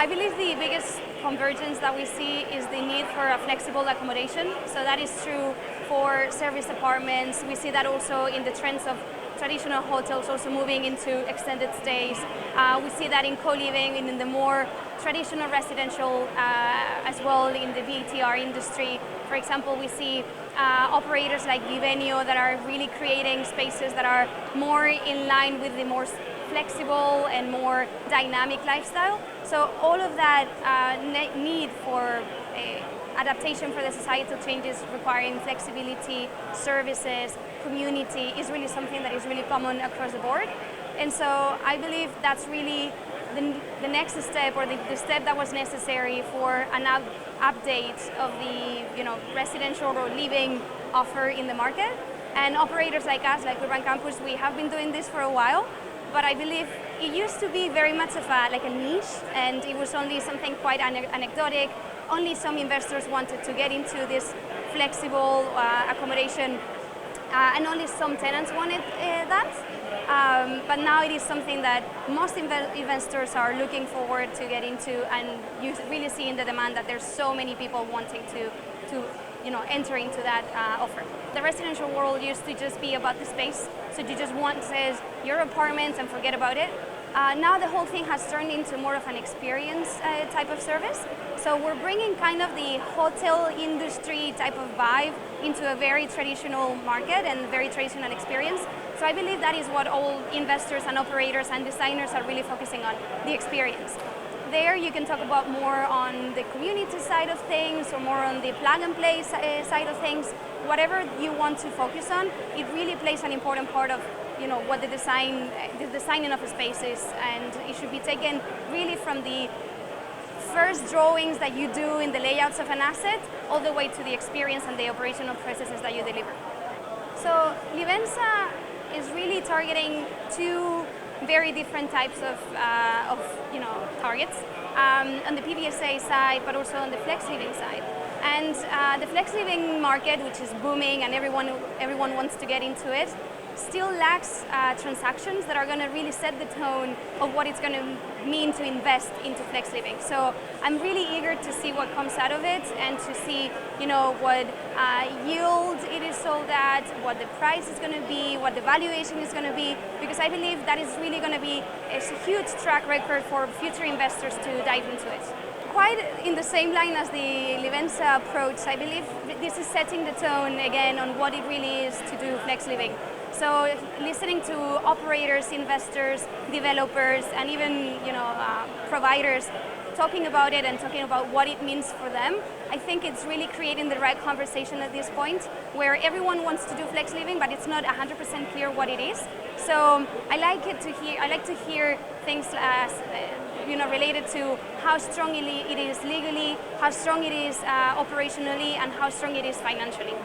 believe the biggest convergence that we see is the need for a flexible accommodation. So that is true for service apartments. We see that also in the trends of traditional hotels also moving into extended stays. We see that in co-living and in the more traditional residential as well in the BTR industry. For example, we see operators like Vivenio that are really creating spaces that are more in line with the more flexible and more dynamic lifestyle. So all of that need for adaptation for the societal changes requiring flexibility, services, community is really something that is really common across the board. And so I believe that's really the next step, or the step that was necessary for an update of the residential or living offer in the market. And operators like us, like Urban Campus, we have been doing this for a while, but I believe it used to be very much of a niche, and it was only something quite anecdotic. Only some investors wanted to get into this flexible accommodation, and only some tenants wanted that. But now it is something that most investors are looking forward to get into, and you really see in the demand that there's so many people wanting to enter into that offer. The residential world used to just be about the space, so you just want your apartment and forget about it. Now the whole thing has turned into more of an experience type of service. So we're bringing kind of the hotel industry type of vibe into a very traditional market and very traditional experience. So I believe that is what all investors and operators and designers are really focusing on, the experience. There you can talk about more on the community side of things or more on the plug and play side of things. Whatever you want to focus on, it really plays an important part of what the designing of a space is, and it should be taken really from the first drawings that you do in the layouts of an asset all the way to the experience and the operational processes that you deliver. So Livenza is really targeting two very different types of targets, on the PBSA side, but also on the flex living side. And the flex living market, which is booming and everyone wants to get into it, still lacks transactions that are going to really set the tone of what it's going to mean to invest into flex living. So I'm really eager to see what comes out of it and to see what yield it is sold at, what the price is going to be, what the valuation is going to be, because I believe that is really going to be a huge track record for future investors to dive into it. Quite in the same line as the Livenza approach, I believe this is setting the tone again on what it really is to do flex living. So listening to operators, investors, developers, and even providers talking about it and talking about what it means for them, I think it's really creating the right conversation at this point, where everyone wants to do flex living, but it's not 100% clear what it is. So I like to hear things related to how strong it is legally, how strong it is operationally, and how strong it is financially.